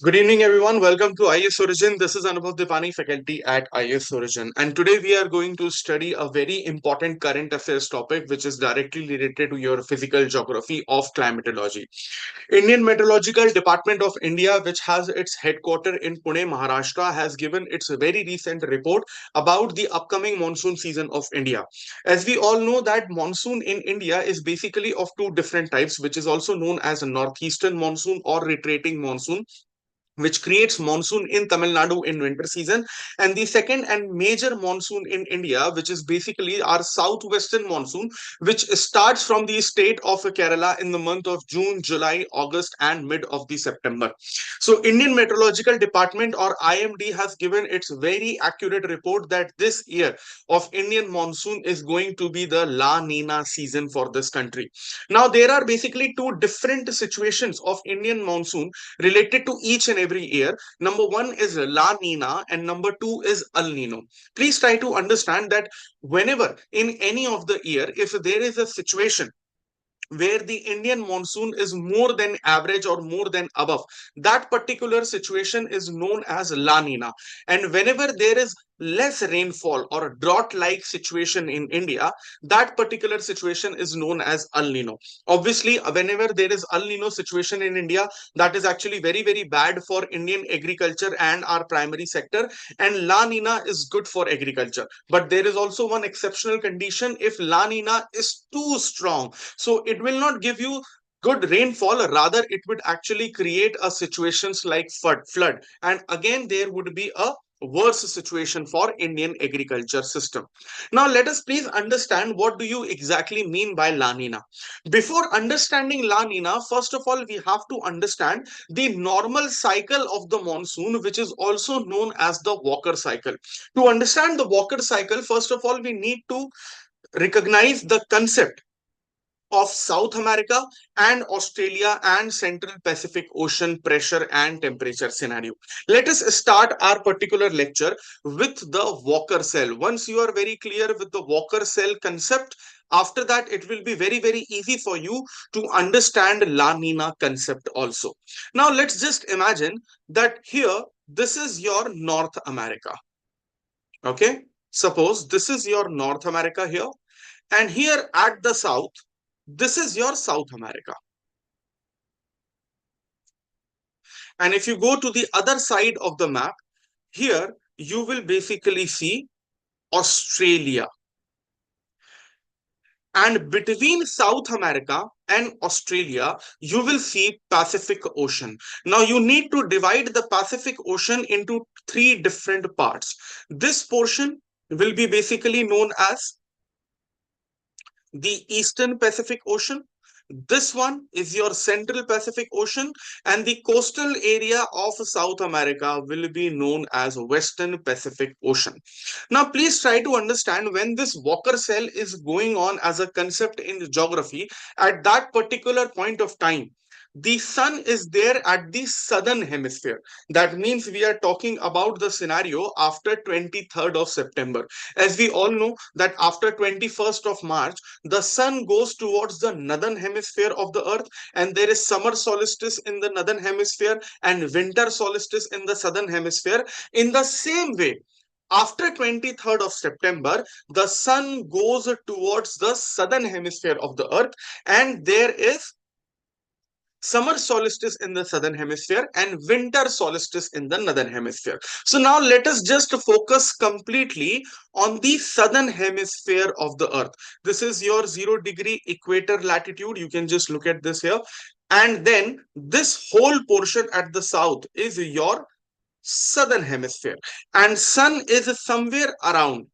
Good evening, everyone. Welcome to IAS Origin. This is Anubhav Deepani, faculty at IAS Origin. And today we are going to study a very important current affairs topic, which is directly related to your physical geography of climatology. Indian Meteorological Department of India, which has its headquarters in Pune, Maharashtra, has given its very recent report about the upcoming monsoon season of India. As we all know that monsoon in India is basically of two different types, which is also known as a northeastern monsoon or retreating monsoon, which creates monsoon in Tamil Nadu in winter season, and the second and major monsoon in India, which is basically our southwestern monsoon, which starts from the state of Kerala in the month of June, July, August, and mid of the September. So, Indian Meteorological Department or IMD has given its very accurate report that this year of Indian monsoon is going to be the La Nina season for this country. Now, there are basically two different situations of Indian monsoon related to each and every year. Number one is La Nina and number two is El Nino. Please try to understand that whenever in any of the year, if there is a situation where the Indian monsoon is more than average or more than above, that particular situation is known as La Nina. And whenever there is less rainfall or a drought like situation in India, that particular situation is known as El Nino. Obviously, whenever there is El Nino situation in India, that is actually very, very bad for Indian agriculture and our primary sector. And La Nina is good for agriculture. But there is also one exceptional condition: if La Nina is too strong, so it will not give you good rainfall, rather it would actually create a situations like flood, and again there would be a worse situation for Indian agriculture system. Now let us please understand what do you exactly mean by La Nina. Before understanding La Nina, first of all we have to understand the normal cycle of the monsoon, which is also known as the Walker cycle. To understand the Walker cycle, first of all we need to recognize the concept of South America and Australia and Central Pacific Ocean pressure and temperature scenario. Let us start our particular lecture with the Walker cell. Once you are very clear with the Walker cell concept, after that it will be very, very easy for you to understand La Nina concept also. Now let's just imagine that here this is your North America. Okay, suppose this is your North America here, and here at the south this is your South America. And if you go to the other side of the map, here you will basically see Australia. And between South America and Australia, you will see Pacific Ocean. Now you need to divide the Pacific Ocean into three different parts. This portion will be basically known as the Eastern Pacific Ocean. This one is your Central Pacific Ocean, and the coastal area of South America will be known as Western Pacific Ocean. Now, please try to understand when this Walker cell is going on as a concept in geography, at that particular point of time, the sun is there at the southern hemisphere. That means we are talking about the scenario after 23rd of September. As we all know that after 21st of March, the sun goes towards the northern hemisphere of the earth, and there is summer solstice in the northern hemisphere and winter solstice in the southern hemisphere. In the same way, after 23rd of September, the sun goes towards the southern hemisphere of the earth, and there is summer solstice in the southern hemisphere and winter solstice in the northern hemisphere. So now let us just focus completely on the southern hemisphere of the earth. This is your 0 degree equator latitude. You can just look at this here. And then this whole portion at the south is your southern hemisphere, and sun is somewhere around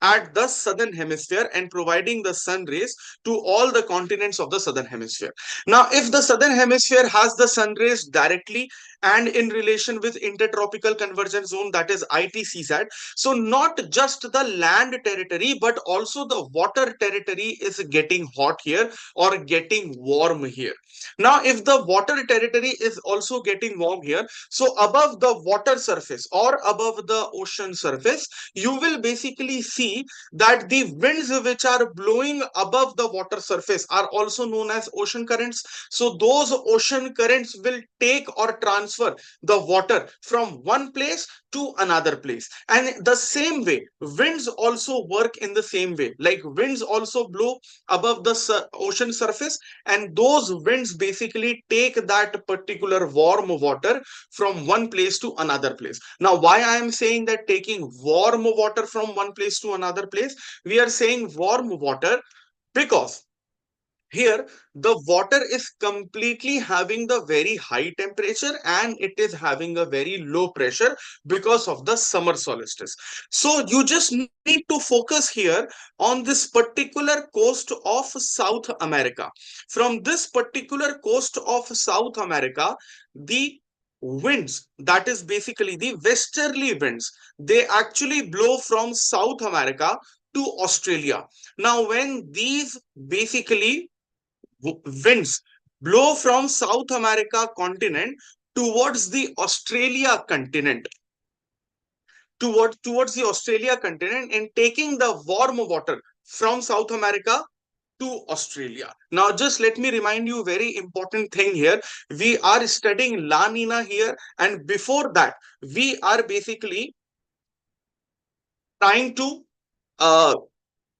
at the southern hemisphere and providing the sun rays to all the continents of the southern hemisphere. Now, if the southern hemisphere has the sun rays directly and in relation with intertropical convergence zone, that is ITCZ, so not just the land territory but also the water territory is getting hot here or getting warm here. Now, if the water territory is also getting warm here, so above the water surface or above the ocean surface, you will basically see see that the winds which are blowing above the water surface are also known as ocean currents. So those ocean currents will take or transfer the water from one place to another place. And the same way, winds also work in the same way. Like winds also blow above the ocean surface, and those winds basically take that particular warm water from one place to another place. Now, why I am saying that taking warm water from one place to another place? We are saying warm water because here the water is completely having the very high temperature and it is having a very low pressure because of the summer solstice. So you just need to focus here on this particular coast of South America. From this particular coast of South America, the winds, that is basically the westerly winds, they actually blow from South America to Australia. Now when these basically winds blow from South America continent towards the Australia continent, towards the Australia continent, and taking the warm water from South America to Australia. Now, just let me remind you very important thing here. We are studying La Nina here, and before that, we are basically trying to uh,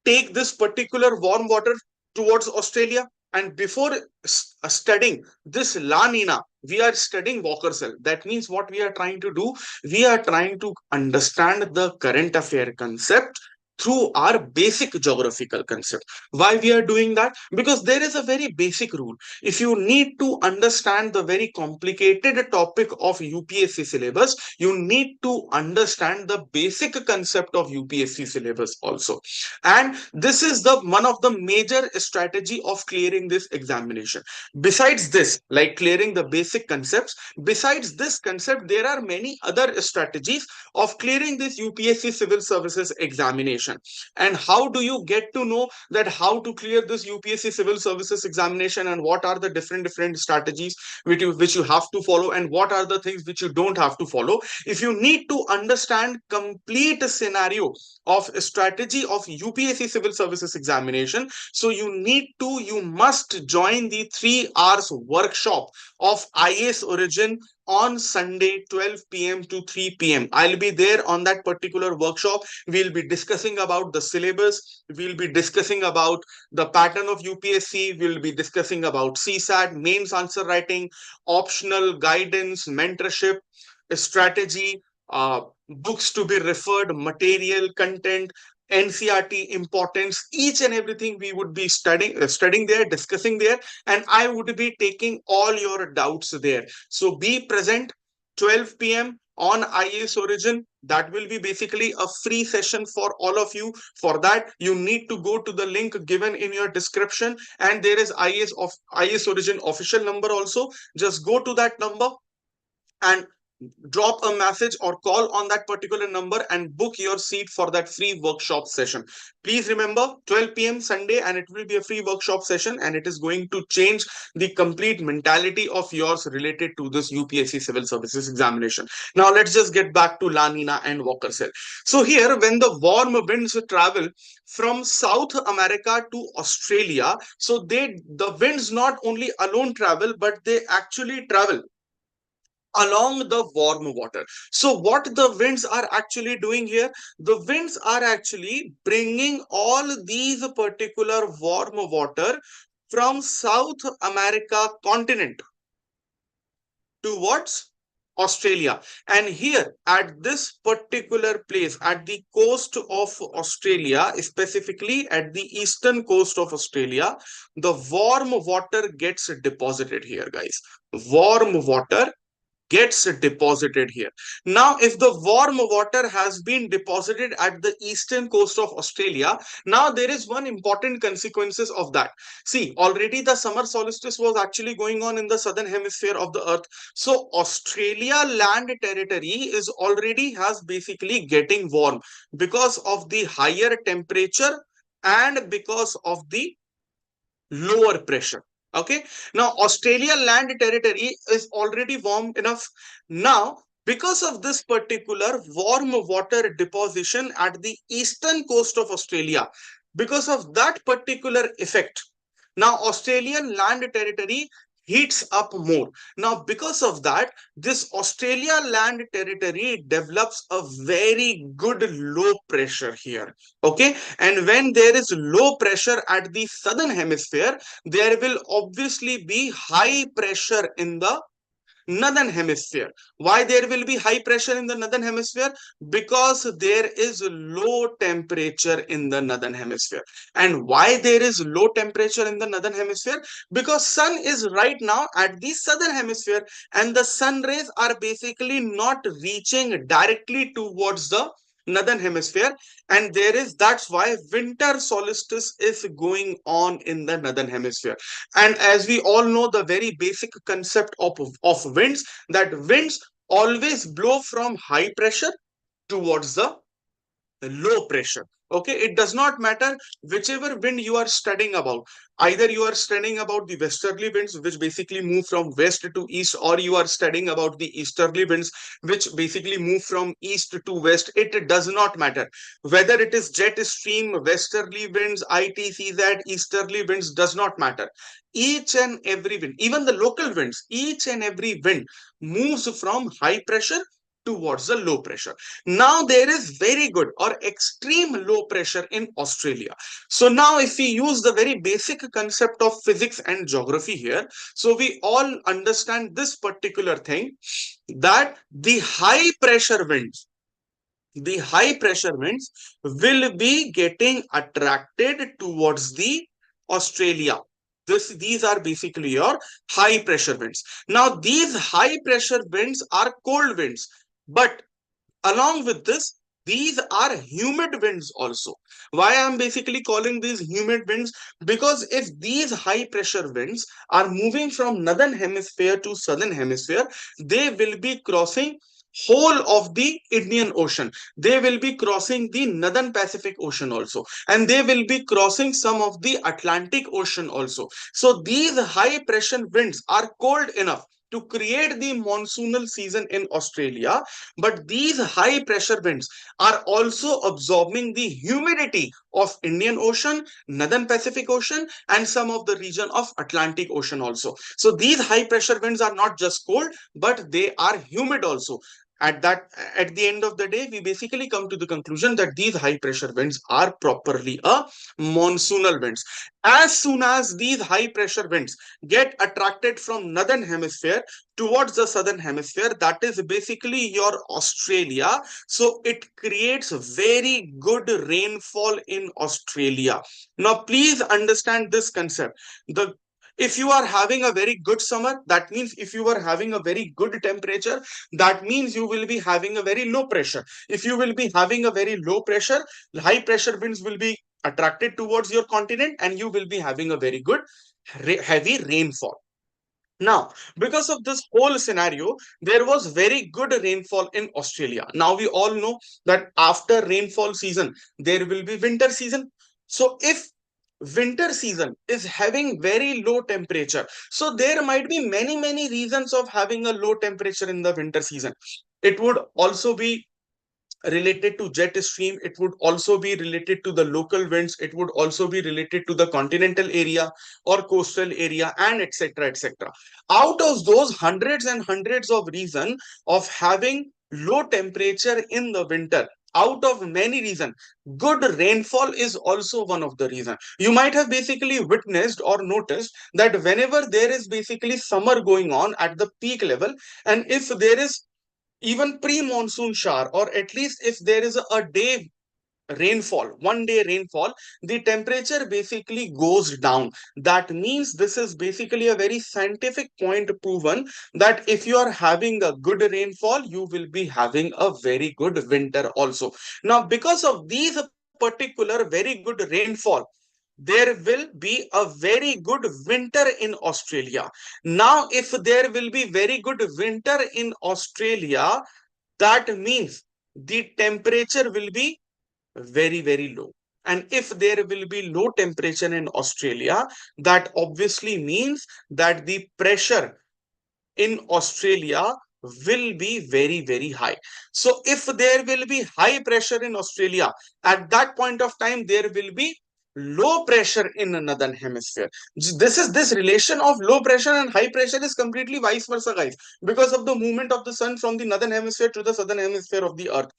take this particular warm water towards Australia. And before studying this La Nina, we are studying Walker cell. That means what we are trying to do, we are trying to understand the current affair concept through our basic geographical concept. Why we are doing that? Because there is a very basic rule. If you need to understand the very complicated topic of UPSC syllabus, you need to understand the basic concept of UPSC syllabus also. And this is the one of the major strategy of clearing this examination. Besides this, like clearing the basic concepts, besides this concept, there are many other strategies of clearing this UPSC civil services examination. And how do you get to know that how to clear this UPSC civil services examination, and what are the different strategies which you have to follow, and what are the things which you don't have to follow? If you need to understand complete scenario of strategy of UPSC civil services examination, so you must join the 3 hours workshop of IAS Origin on Sunday 12 p.m. to 3 p.m. I'll be there on that particular workshop. We'll be discussing about the syllabus, we'll be discussing about the pattern of UPSC, we'll be discussing about CSAT, mains answer writing, optional guidance, mentorship, strategy, books to be referred, material, content, NCRT importance, each and everything we would be studying there, discussing there, and I would be taking all your doubts there. So be present 12 p.m. on IAS Origin. That will be basically a free session for all of you. For that, you need to go to the link given in your description, and there is IAS Origin official number also. Just go to that number and drop a message or call on that particular number and book your seat for that free workshop session. Please remember 12 p.m. Sunday, and it will be a free workshop session, and it is going to change the complete mentality of yours related to this UPSC civil services examination. Now let's just get back to La Nina and Walker cell. So here, when the warm winds travel from South America to Australia, so the winds not only alone travel, but they actually travel along the warm water. So what the winds are actually doing here, the winds are actually bringing all these particular warm water from South America continent towards Australia. And here at this particular place, at the coast of Australia, specifically at the eastern coast of Australia, the warm water gets deposited here, guys. Warm water gets deposited here. Now, if the warm water has been deposited at the eastern coast of Australia, now there is one important consequences of that. See, already the summer solstice was actually going on in the southern hemisphere of the earth. So Australia land territory is already has basically getting warm because of the higher temperature and because of the lower pressure. Okay, now Australia land territory is already warm enough. Now Because of this particular warm water deposition at the eastern coast of Australia, because of that particular effect, now Australian land territory heats up more. Now, because of that, this Australia land territory develops a very good low pressure here. Okay. And when there is low pressure at the southern hemisphere, there will obviously be high pressure in the northern hemisphere. Why there will be high pressure in the northern hemisphere? Because there is low temperature in the northern hemisphere. And why there is low temperature in the northern hemisphere? Because sun is right now at the southern hemisphere, and the sun rays are basically not reaching directly towards the northern hemisphere, and that's why winter solstice is going on in the northern hemisphere. And as we all know, the very basic concept of winds, that winds always blow from high pressure towards the low pressure. Okay, it does not matter whichever wind you are studying about. Either you are studying about the westerly winds, which basically move from west to east, or you are studying about the easterly winds, which basically move from east to west. It does not matter whether it is jet stream, westerly winds, ITCZ, easterly winds, does not matter. Each and every wind, even the local winds, each and every wind moves from high pressure towards the low pressure. Now there is very good or extreme low pressure in Australia. So now if we use the very basic concept of physics and geography here, so we all understand this particular thing, that the high pressure winds will be getting attracted towards the Australia. These are basically your high pressure winds. Now these high pressure winds are cold winds, but along with this, these are humid winds also. Why I'm basically calling these humid winds? Because if these high pressure winds are moving from northern hemisphere to southern hemisphere, they will be crossing whole of the Indian Ocean. They will be crossing the northern Pacific Ocean also, and they will be crossing some of the Atlantic Ocean also. So these high pressure winds are cold enough to create the monsoonal season in Australia, but these high pressure winds are also absorbing the humidity of Indian Ocean, Northern Pacific Ocean, and some of the region of Atlantic Ocean also. So these high pressure winds are not just cold, but they are humid also. At the end of the day, we basically come to the conclusion that these high pressure winds are properly a monsoonal winds. As soon as these high pressure winds get attracted from northern hemisphere towards the southern hemisphere, that is basically your Australia, so it creates very good rainfall in Australia. Now please understand this concept. The If you are having a very good summer, that means if you are having a very good temperature, that means you will be having a very low pressure. If you will be having a very low pressure, high pressure winds will be attracted towards your continent, and you will be having a very good heavy rainfall. Now, because of this whole scenario, there was very good rainfall in Australia. Now, we all know that after rainfall season, there will be winter season. So, if winter season is having very low temperature, so there might be many reasons of having a low temperature in the winter season. It would also be related to jet stream, it would also be related to the local winds, it would also be related to the continental area or coastal area, and etc etc. Out of those hundreds and hundreds of reasons of having low temperature in the winter, out of many reasons, good rainfall is also one of the reasons. You might have basically witnessed or noticed that whenever there is basically summer going on at the peak level, and if there is even pre-monsoon shower, or at least if there is a day rainfall, 1 day rainfall, the temperature basically goes down. That means this is basically a very scientific point proven, that if you are having a good rainfall, you will be having a very good winter also. Now because of these particular very good rainfall, there will be a very good winter in Australia. Now, if there will be very good winter in Australia, that means the temperature will be very low. And if there will be low temperature in Australia, that obviously means that the pressure in Australia will be very, very high. So if there will be high pressure in Australia, at that point of time, there will be low pressure in the northern hemisphere. This relation of low pressure and high pressure is completely vice versa, guys, because of the movement of the sun from the northern hemisphere to the southern hemisphere of the earth.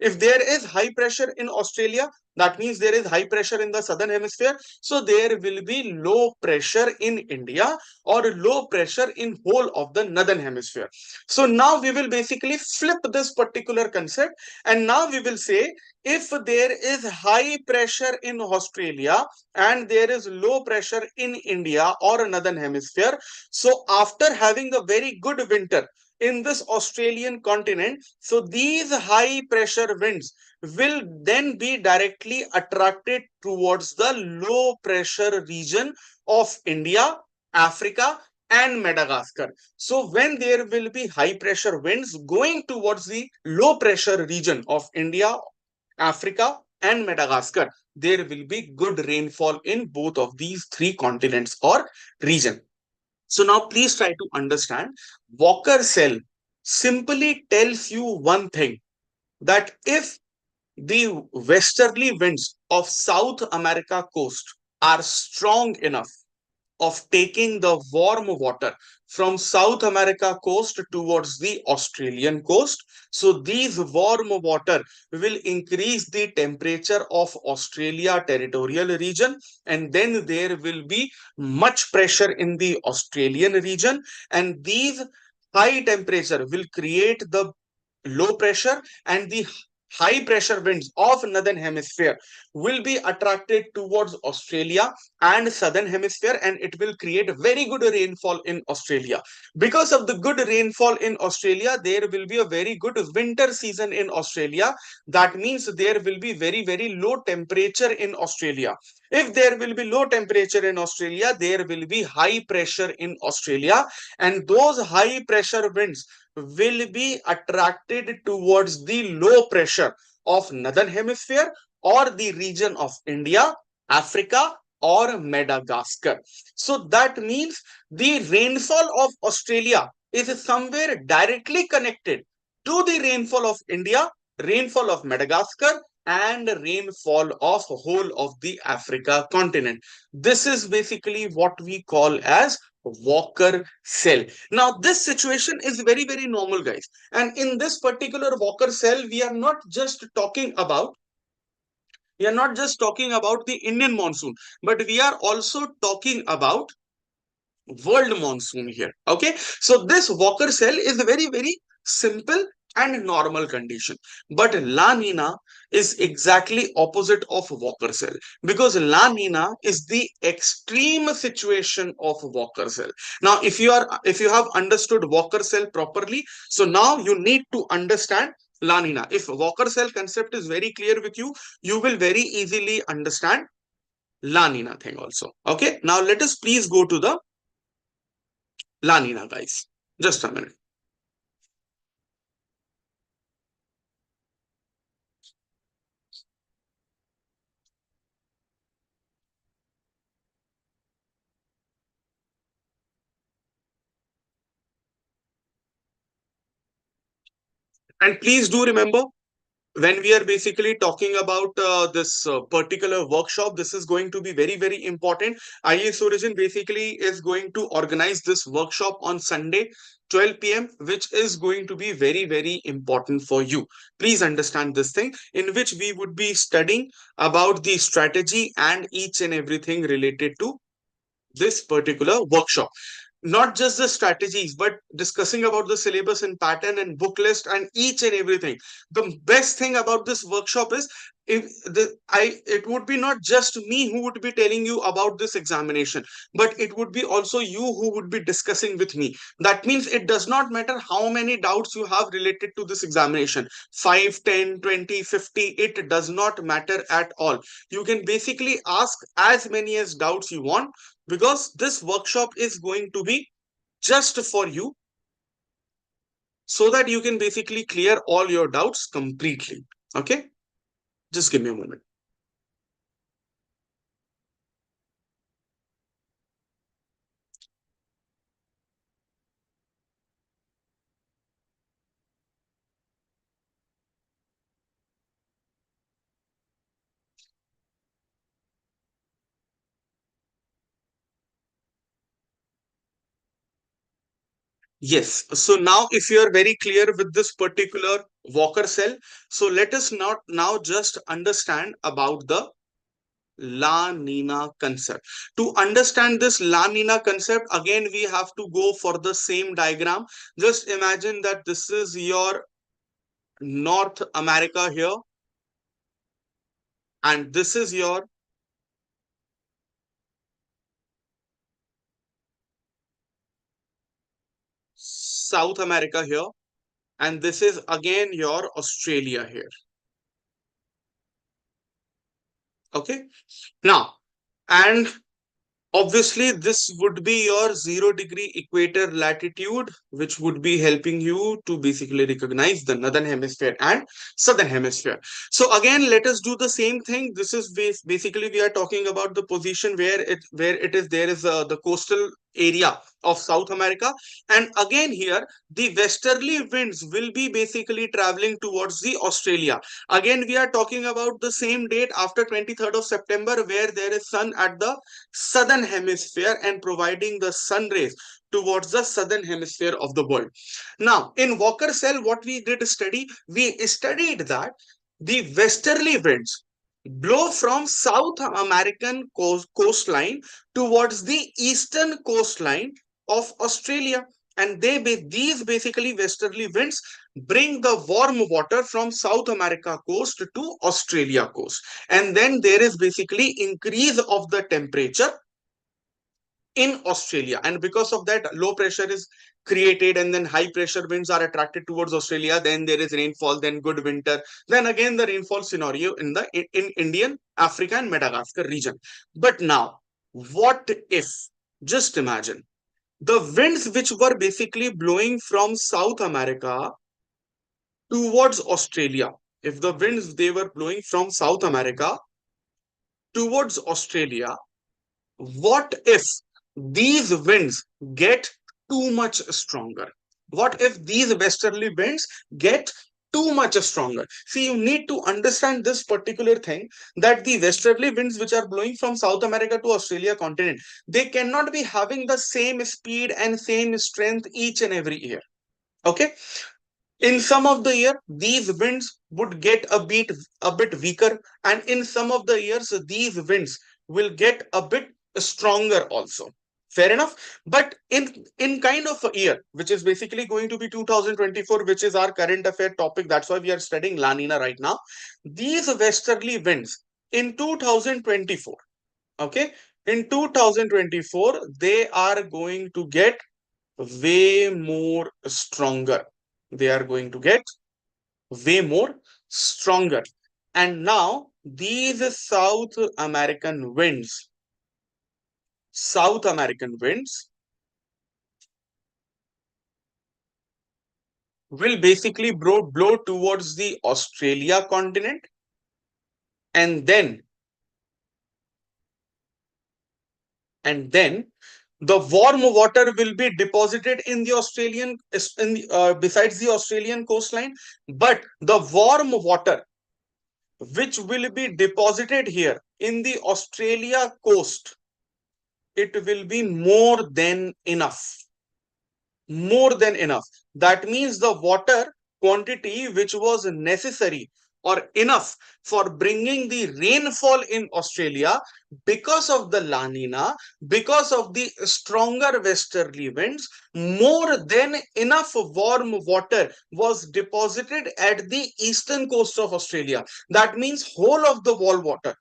If there is high pressure in Australia, that means there is high pressure in the southern hemisphere, so there will be low pressure in India or low pressure in whole of the northern hemisphere. So now we will basically flip this particular concept, and now we will say if there is high pressure in Australia and there is low pressure in India or northern hemisphere, so after having a very good winter in this Australian continent, so these high pressure winds will then be directly attracted towards the low pressure region of India, Africa, and Madagascar. So when there will be high pressure winds going towards the low pressure region of India, Africa, and Madagascar, there will be good rainfall in both of these three continents or region. So now please try to understand. Walker cell simply tells you one thing, that if the westerly winds of South America coast are strong enough of taking the warm water from South America coast towards the Australian coast. So these warm water will increase the temperature of Australia territorial region, and then there will be much pressure in the Australian region, and these high temperature will create the low pressure, and the high pressure winds of northern hemisphere will be attracted towards Australia and southern hemisphere, and it will create very good rainfall in Australia. Because of the good rainfall in Australia, there will be a very good winter season in Australia. That means there will be very, very low temperature in Australia. If there will be low temperature in Australia, there will be high pressure in Australia, and those high pressure winds will be attracted towards the low pressure of northern hemisphere or the region of India, Africa, or Madagascar. So that means the rainfall of Australia is somewhere directly connected to the rainfall of India, rainfall of Madagascar, and rainfall of whole of the Africa continent. This is basically what we call as Walker cell. Now, this situation is very, very normal, guys. And in this particular Walker cell, we are not just talking about the Indian monsoon, but we are also talking about world monsoon here. Okay, so this Walker cell is very, very simple and normal condition, but La Nina is exactly opposite of Walker cell, because La Nina is the extreme situation of Walker cell. Now if you have understood Walker cell properly, so now you need to understand La Nina. If Walker cell concept is very clear with you, you will very easily understand La Nina thing also. Okay, now let us please go to the La Nina, guys. Just a minute. And please do remember, when we are basically talking about this particular workshop, this is going to be very, very important. IAS Origin basically is going to organize this workshop on Sunday, 12 p.m., which is going to be very, very important for you. Please understand this thing, in which we would be studying about the strategy and each and everything related to this particular workshop. Not just the strategies, but discussing about the syllabus and pattern and book list and each and everything. The best thing about this workshop is, if it would be not just me who would be telling you about this examination, but it would be also you who would be discussing with me. That means it does not matter how many doubts you have related to this examination, 5, 10, 20, 50, it does not matter at all. You can basically ask as many as doubts you want, because this workshop is going to be just for you, so that you can basically clear all your doubts completely. Okay, just give me a moment. Yes. So now if you are very clear with this particular Walker cell, so let us not now just understand about the La Nina concept. To understand this La Nina concept, again, we have to go for the same diagram. Just imagine that this is your North America here, and this is your South America here, and this is again your Australia here. Okay. Now, and obviously, this would be your 0 degree equator latitude, which would be helping you to basically recognize the northern hemisphere and southern hemisphere. So again, let us do the same thing. This is basically we are talking about the position where it is there is the coastal area of South America, and again here the westerly winds will be basically traveling towards the Australia. Again, we are talking about the same date after 23rd of September, where there is sun at the southern hemisphere and providing the sun rays towards the southern hemisphere of the world. Now, in Walker cell, what we did study, we studied that the westerly winds blow from South American coastline towards the eastern coastline of Australia. And these basically westerly winds bring the warm water from South America coast to Australia coast. And then there is basically increase of the temperature in Australia. And because of that, low pressure is created, and then high pressure winds are attracted towards Australia. Then there is rainfall, then good winter. Then again, the rainfall scenario in the in Indian, Africa, and Madagascar region. But now, what if, just imagine, the winds which were basically blowing from South America towards Australia, if the winds they were blowing from South America towards Australia, what if these winds get too much stronger? What if these westerly winds get too much stronger? See, you need to understand this particular thing, that the westerly winds which are blowing from South America to Australia continent, they cannot be having the same speed and same strength each and every year. Okay, in some of the year these winds would get a bit weaker, and in some of the years these winds will get a bit stronger also. Fair enough. But in kind of a year which is basically going to be 2024, which is our current affair topic, that's why we are studying La Nina right now. These westerly winds in 2024, okay, in 2024 they are going to get way more stronger. They are going to get way more stronger. And now these South American winds will basically blow towards the Australia continent, and then the warm water will be deposited in the besides the Australian coastline, but the warm water which will be deposited here in the Australia coast, it will be more than enough. More than enough. That means the water quantity which was necessary or enough for bringing the rainfall in Australia, because of the La Nina, because of the stronger westerly winds, more than enough warm water was deposited at the eastern coast of Australia. That means whole of the warm water,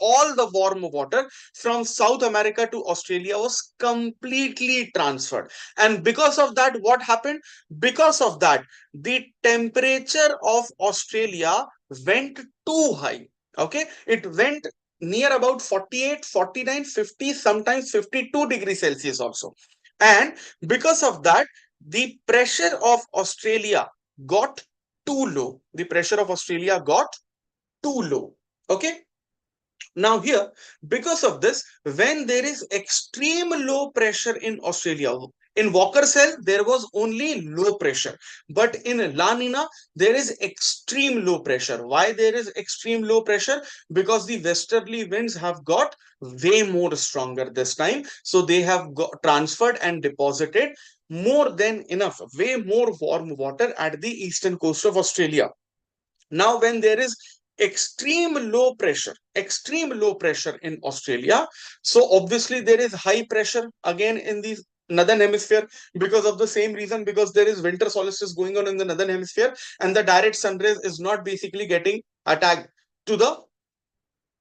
all the warm water from South America to Australia was completely transferred. And because of that, what happened? Because of that, the temperature of Australia went too high. Okay, it went near about 48, 49, 50, sometimes 52 degrees Celsius also. And because of that, the pressure of Australia got too low. The pressure of Australia got too low. Okay. Now here, because of this, when there is extreme low pressure in Australia, In Walker cell, there was only low pressure, but in La Nina, there is extreme low pressure. Why there is extreme low pressure? Because the westerly winds have got way more stronger this time. So they have got transferred and deposited more than enough, way more warm water at the eastern coast of Australia. Now, when there is extreme low pressure in Australia, so obviously there is high pressure again in the northern hemisphere because of the same reason, because there is winter solstice going on in the northern hemisphere and the direct sun rays is not basically getting attacked to the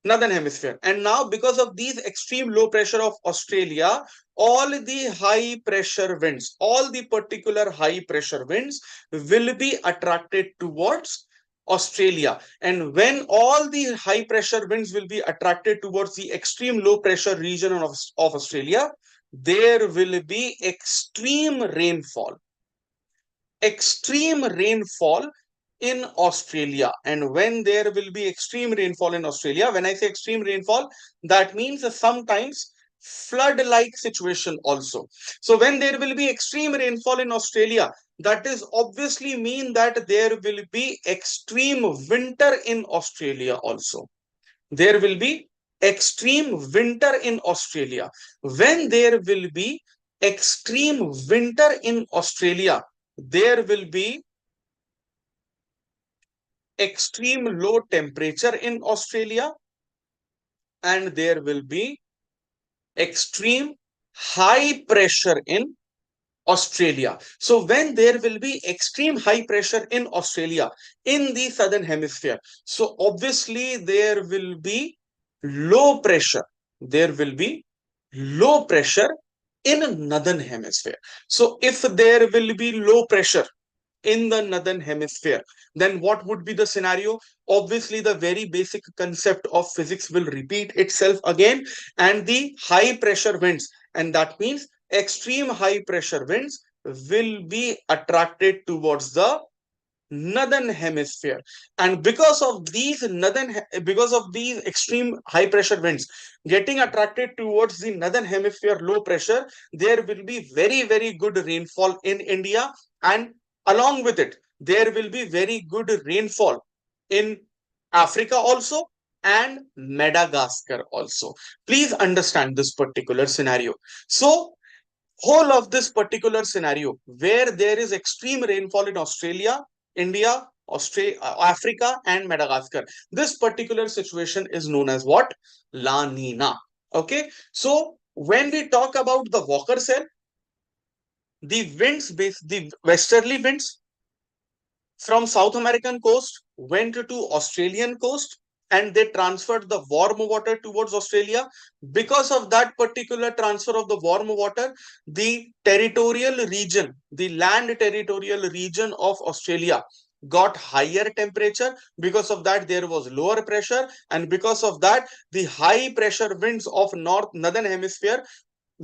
northern hemisphere. And now because of these extreme low pressure of Australia, all the high pressure winds, all the particular high pressure winds will be attracted towards Australia. And when all the high pressure winds will be attracted towards the extreme low pressure region of Australia, there will be extreme rainfall in Australia. And when there will be extreme rainfall in Australia, when I say extreme rainfall, that means sometimes flood like situation also. So when there will be extreme rainfall in Australia, that is obviously mean that there will be extreme winter in Australia also. There will be extreme winter in Australia. When there will be extreme winter in Australia, there will be extreme low temperature in Australia, and there will be extreme high pressure in Australia. So when there will be extreme high pressure in Australia in the southern hemisphere, so obviously there will be low pressure. There will be low pressure in northern hemisphere. So if there will be low pressure in the northern hemisphere, then what would be the scenario? Obviously the very basic concept of physics will repeat itself again, and the high pressure winds, and that means extreme high pressure winds, will be attracted towards the northern hemisphere. And because of these extreme high pressure winds getting attracted towards the northern hemisphere low pressure, there will be very good rainfall in India, and along with it there will be very good rainfall in Africa also and Madagascar also. Please understand this particular scenario. So whole of this particular scenario where there is extreme rainfall in Australia, India, Africa, and Madagascar, this particular situation is known as what? La Nina. Okay. So when we talk about the Walker cell, the westerly winds from South American coast went to Australian coast, and they transferred the warm water towards Australia. Because of that particular transfer of the warm water, the land territorial region of Australia got higher temperature. Because of that, there was lower pressure, and because of that, the high pressure winds of northern hemisphere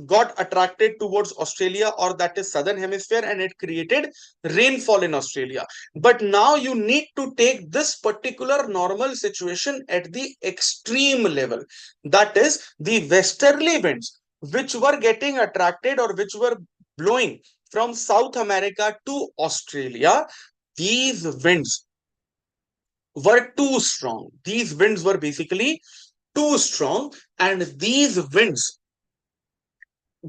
got attracted towards Australia, or that is southern hemisphere, and it created rainfall in Australia. But now you need to take this particular normal situation at the extreme level. That is the westerly winds which were getting attracted or which were blowing from South America to Australia. These winds were too strong. These winds were basically too strong, and these winds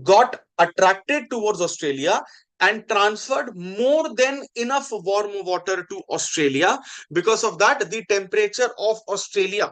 got attracted towards Australia and transferred more than enough warm water to Australia. Because of that, the temperature of Australia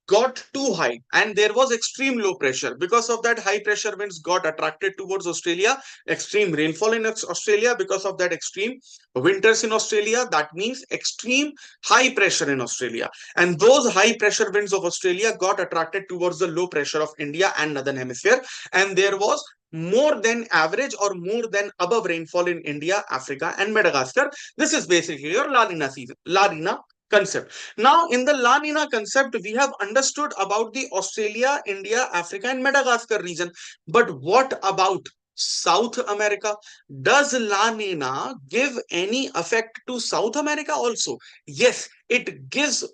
got too high and there was extreme low pressure. Because of that, high pressure winds got attracted towards Australia, extreme rainfall in Australia. Because of that, extreme winters in Australia. That means extreme high pressure in Australia, and those high pressure winds of Australia got attracted towards the low pressure of India and northern hemisphere, and there was more than average or more than above rainfall in India, Africa, and Madagascar. This is basically your La Nina season, La Nina concept. Now, in the La Nina concept, we have understood about the Australia, India, Africa, and Madagascar region. But what about South America? Does La Nina give any effect to South America also? Yes, it gives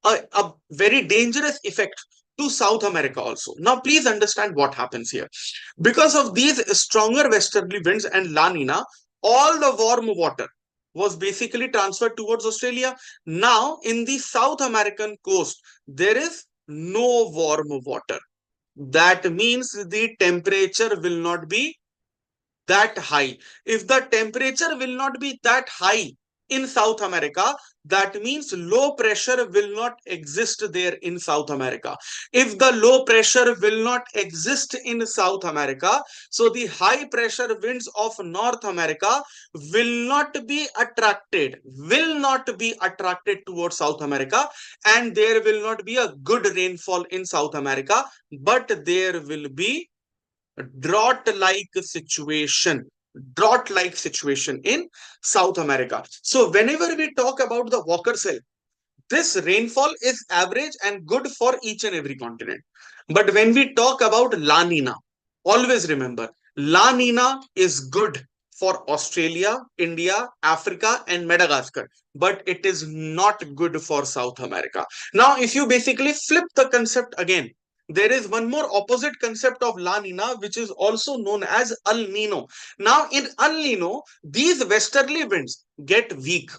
a very dangerous effect to South America also. Now, please understand what happens here. Because of these stronger westerly winds and La Nina, all the warm water was basically transferred towards Australia. Now, in the South American coast, there is no warm water. That means the temperature will not be that high. If the temperature will not be that high in South America, that means low pressure will not exist there in South America. If the low pressure will not exist in South America, so the high pressure winds of North America will not be attracted towards South America, and there will not be a good rainfall in South America, but there will be drought-like situation drought-like situation in South America. So whenever we talk about the Walker cell, this rainfall is average and good for each and every continent. But when we talk about La Nina, always remember, La Nina is good for Australia, India, Africa, and Madagascar, but it is not good for South America. Now, if you basically flip the concept again, there is one more opposite concept of La Nina, which is also known as El Nino. Now, in El Nino, these westerly winds get weak.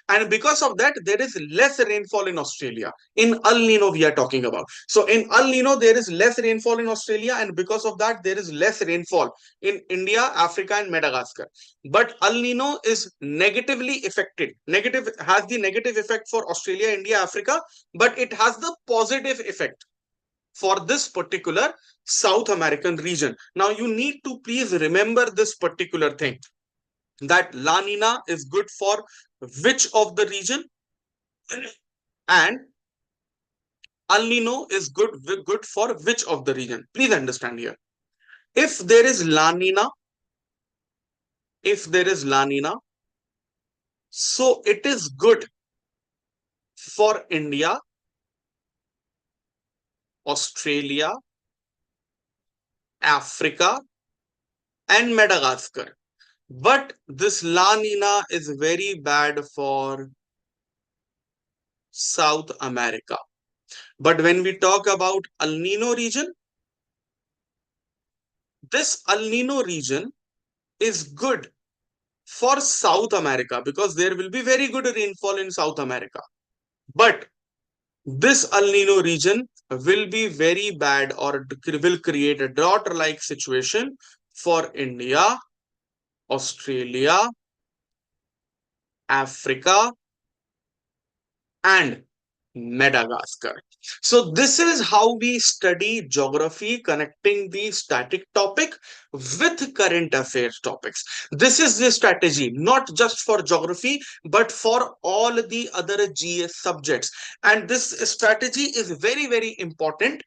And because of that, there is less rainfall in Australia. In El Nino, we are talking about. So in El Nino, there is less rainfall in Australia. And because of that, there is less rainfall in India, Africa, and Madagascar. But El Nino is negatively affected. Has the negative effect for Australia, India, Africa, but it has the positive effect for this particular South American region. Now, you need to please remember this particular thing, that La Nina is good for which of the region, and El Nino is good for which of the region. Please understand here. If there is La Nina, so it is good for India, Australia, Africa, and Madagascar. But this La Nina is very bad for South America. But when we talk about El Nino region, this El Nino region is good for South America because there will be very good rainfall in South America. But this El Nino region will be very bad, or will create a drought-like situation for India, Australia, Africa, and Madagascar. So this is how we study geography, connecting the static topic with current affairs topics. This is the strategy, not just for geography, but for all the other GS subjects. And this strategy is very, very important.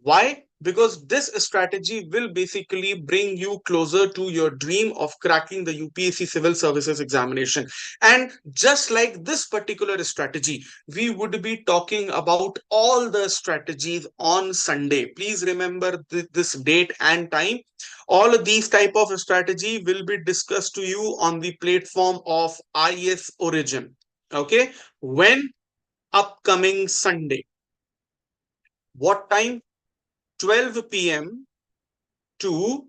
Why? Because this strategy will basically bring you closer to your dream of cracking the UPSC Civil Services examination. And just like this particular strategy, we would be talking about all the strategies on Sunday. Please remember this date and time. All of these type of strategy will be discussed to you on the platform of IAS Origin. Okay? When? Upcoming Sunday. What time? 12 p.m. to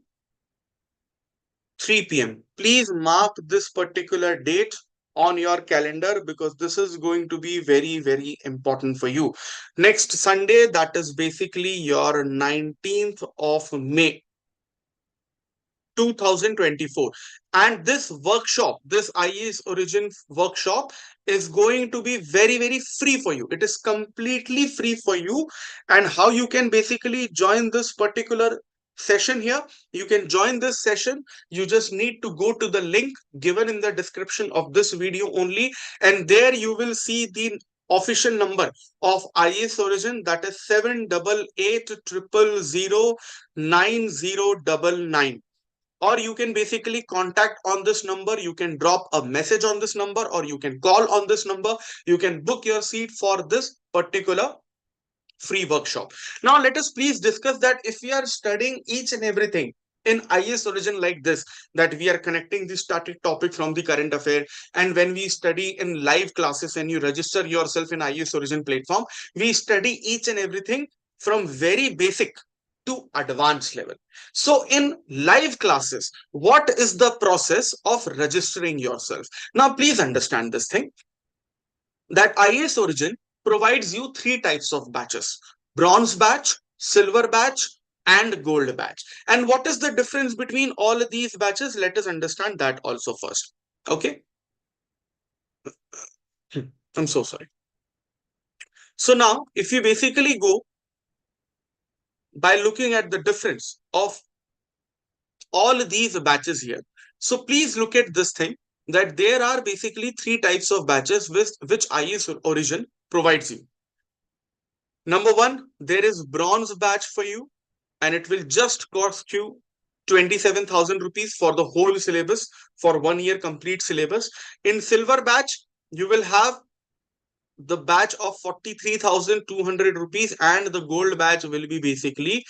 3 p.m. Please mark this particular date on your calendar because this is going to be very, very important for you. Next Sunday, that is basically your 19th of May. 2024. And this workshop, this IAS Origin workshop is going to be very, very free for you. It is completely free for you. And how you can basically join this particular session here, you can join this session. You just need to go to the link given in the description of this video only, and there you will see the official number of IAS Origin, that is 788009099. Or you can basically contact on this number. You can drop a message on this number, or you can call on this number. You can book your seat for this particular free workshop. Now, let us please discuss that if we are studying each and everything in IAS Origin like this, that we are connecting the static topic from the current affair, and when we study in live classes and you register yourself in IAS Origin platform, we study each and everything from very basic to advanced level. So in live classes, what is the process of registering yourself? Now, please understand this thing that IAS Origin provides you three types of batches: bronze batch, silver batch, and gold batch. And what is the difference between all of these batches? Let us understand that also first. Okay. I'm so sorry. So now, if you basically go by looking at the difference of all these batches here, so please look at this thing that there are basically three types of batches which IAS Origin provides you. Number one, there is bronze batch for you, and it will just cost you 27,000 rupees for the whole syllabus, for 1 year complete syllabus. In silver batch, you will have the batch of 43,200 rupees, and the gold batch will be basically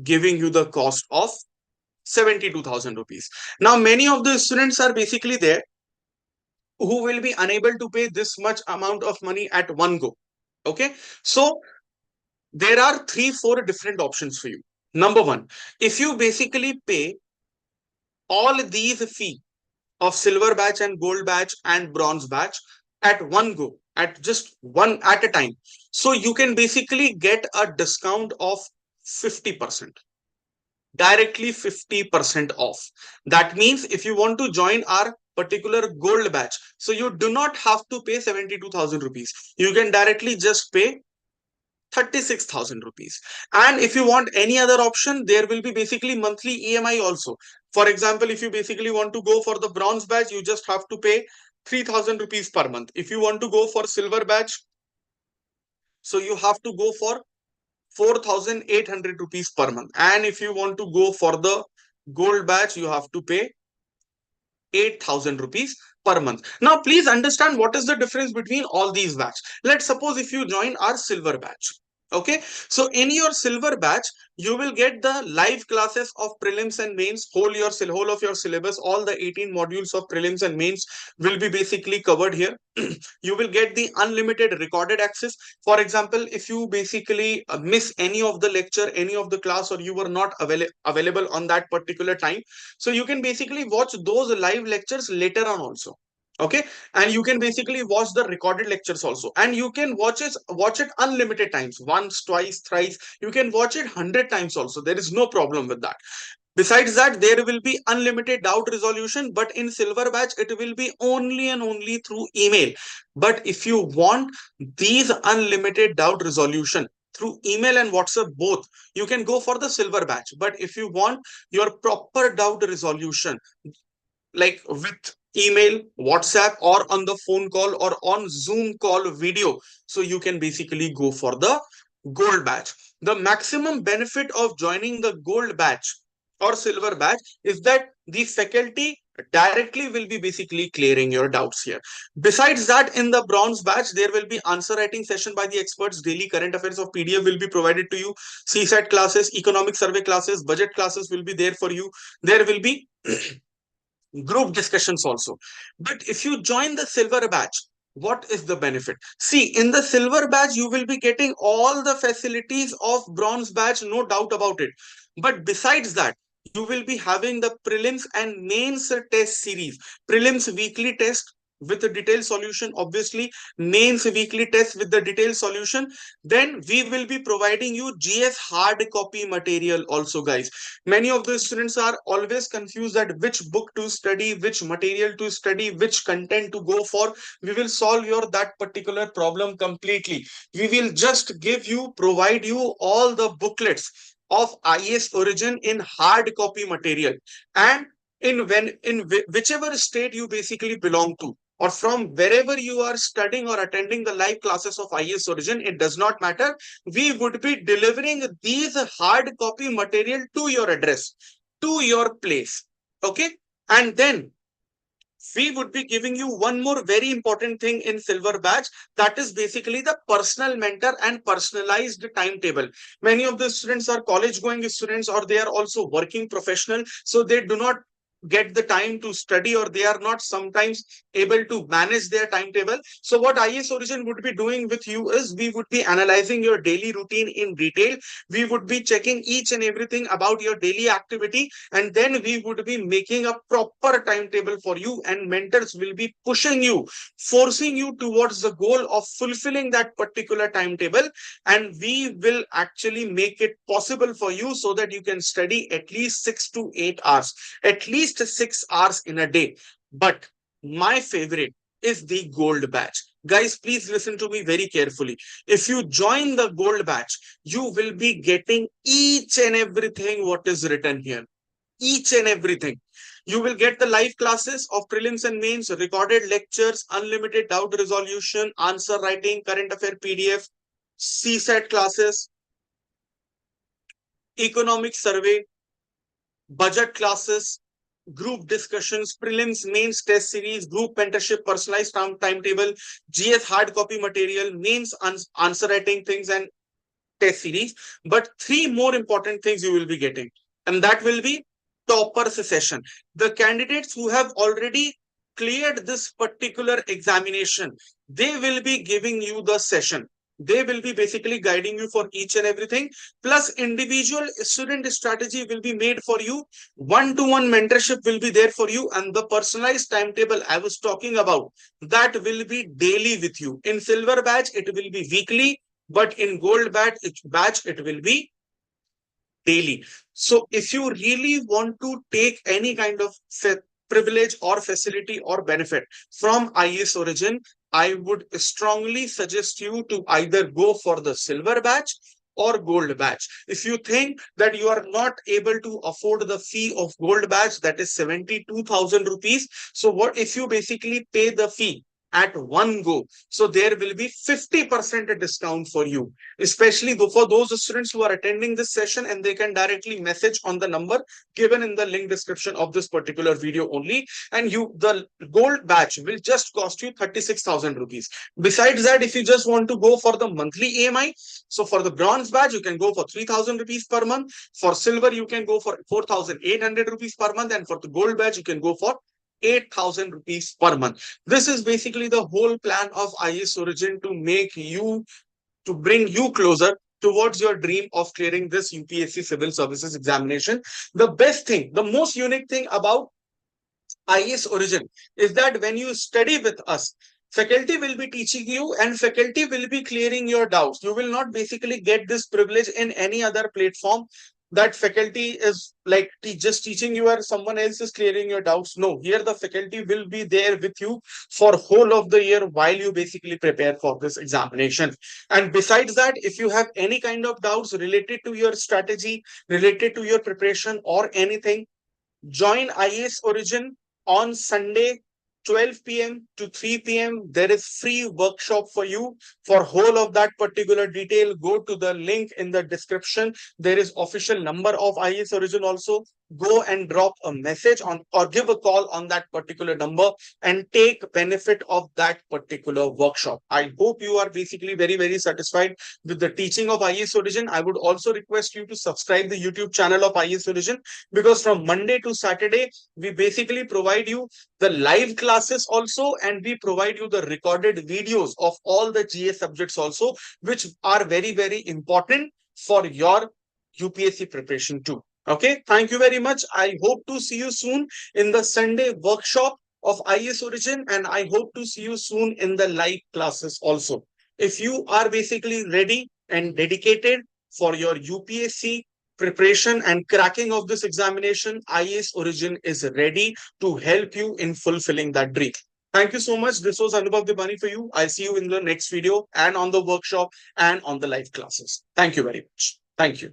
giving you the cost of 72,000 rupees. Now, many of the students are basically there who will be unable to pay this much amount of money at one go. Okay, so there are 3-4 different options for you. Number one, if you basically pay all these fee of silver batch and gold batch and bronze batch at one go, at just one at a time, so you can basically get a discount of 50%, directly 50% off. That means if you want to join our particular gold batch, so you do not have to pay 72,000 rupees. You can directly just pay 36,000 rupees. And if you want any other option, there will be basically monthly EMI also. For example, if you basically want to go for the bronze batch, you just have to pay 3,000 rupees per month. If you want to go for silver batch, so you have to go for 4,800 rupees per month. And if you want to go for the gold batch, you have to pay 8,000 rupees per month. Now, please understand what is the difference between all these batch. Let's suppose if you join our silver batch. Okay, so in your silver batch, you will get the live classes of prelims and mains, whole of your syllabus, all the 18 modules of prelims and mains will be basically covered here. You will get the unlimited recorded access. For example, if you basically miss any of the lecture, any of the class, or you were not available on that particular time, so you can basically watch those live lectures later on also. Okay, and you can basically watch the recorded lectures also, and you can watch it unlimited times, once, twice, thrice. You can watch it 100 times also. There is no problem with that. Besides that, there will be unlimited doubt resolution, but in silver batch, it will be only and only through email. But if you want these unlimited doubt resolution through email and WhatsApp both, you can go for the silver batch. But if you want your proper doubt resolution, like with email, WhatsApp, or on the phone call or on Zoom call video, so you can basically go for the gold batch. The maximum benefit of joining the gold batch or silver batch is that the faculty directly will be basically clearing your doubts here. Besides that, in the bronze batch, there will be answer writing session by the experts, daily current affairs of PDF will be provided to you, CSAT classes, economic survey classes, budget classes will be there for you. There will be group discussions also. But if you join the silver batch, what is the benefit? See, in the silver batch, you will be getting all the facilities of bronze batch, no doubt about it. But besides that, you will be having the prelims and mains test series. Prelims weekly test with a detailed solution, obviously mains weekly test with the detailed solution. Then we will be providing you GS hard copy material also, guys. Many of the students are always confused at which book to study, which material to study, which content to go for. We will solve your that particular problem completely. We will just provide you all the booklets of IAS Origin in hard copy material. And whichever state you basically belong to, or from wherever you are studying or attending the live classes of IAS Origin, it does not matter. We would be delivering these hard copy material to your address, to your place. Okay. And then we would be giving you one more very important thing in silver batch, that is basically the personal mentor and personalized timetable. Many of the students are college going students, or they are also working professional, so they do not get the time to study, or they are not sometimes able to manage their timetable. So what IAS Origin would be doing with you is we would be analyzing your daily routine in detail. We would be checking each and everything about your daily activity, and then we would be making a proper timetable for you, and mentors will be pushing you, forcing you towards the goal of fulfilling that particular timetable. And we will actually make it possible for you so that you can study at least 6 to 8 hours, at least 6 hours in a day. But my favorite is the gold batch. Guys, please listen to me very carefully. If you join the gold batch, you will be getting each and everything what is written here. Each and everything. You will get the live classes of prelims and mains, recorded lectures, unlimited doubt resolution, answer writing, current affair PDF, CSET classes, economic survey, budget classes, group discussions, prelims, mains test series, group mentorship, personalized timetable, GS hard copy material, mains answer writing things, and test series. But three more important things you will be getting, and that will be toppers session. The candidates who have already cleared this particular examination, they will be giving you the session. They will be basically guiding you for each and everything. Plus, individual student strategy will be made for you. One-to-one mentorship will be there for you. And the personalized timetable I was talking about, that will be daily with you. In silver batch, it will be weekly. But in gold batch, it will be daily. So if you really want to take any kind of privilege or facility or benefit from IAS Origin, I would strongly suggest you to either go for the silver batch or gold batch. If you think that you are not able to afford the fee of gold batch, that is 72,000 rupees. So what if you basically pay the fee at one go? So there will be 50% discount for you, especially for those students who are attending this session, and they can directly message on the number given in the link description of this particular video only. And the gold batch will just cost you 36,000 rupees. Besides that, if you just want to go for the monthly AMI, so for the bronze badge, you can go for 3,000 rupees per month. For silver, you can go for 4,800 rupees per month. And for the gold badge, you can go for 8,000 rupees per month. This is basically the whole plan of IAS Origin to bring you closer towards your dream of clearing this UPSC civil services examination. The best thing, the most unique thing about IAS Origin is that when you study with us, faculty will be teaching you and faculty will be clearing your doubts. You will not basically get this privilege in any other platform, that faculty is like just teaching you or someone else is clearing your doubts. No, here the faculty will be there with you for whole of the year while you basically prepare for this examination. And besides that, if you have any kind of doubts related to your strategy, related to your preparation or anything, join IAS Origin on Sunday, 12 p.m. to 3 p.m. There is free workshop for you for whole of that particular detail. Go to the link in the description. There is official number of IAS Origin also. Go and drop a message on or give a call on that particular number and take benefit of that particular workshop. I hope you are basically very, very satisfied with the teaching of IAS Origin. I would also request you to subscribe the YouTube channel of IAS Origin, because from Monday to Saturday, we basically provide you the live classes also, and we provide you the recorded videos of all the GS subjects also, which are very, very important for your UPSC preparation too. Okay, thank you very much. I hope to see you soon in the Sunday workshop of IAS Origin, and I hope to see you soon in the live classes also. If you are basically ready and dedicated for your UPSC preparation and cracking of this examination, IAS Origin is ready to help you in fulfilling that dream. Thank you so much. This was Anubhav Deepani for you. I'll see you in the next video and on the workshop and on the live classes. Thank you very much. Thank you.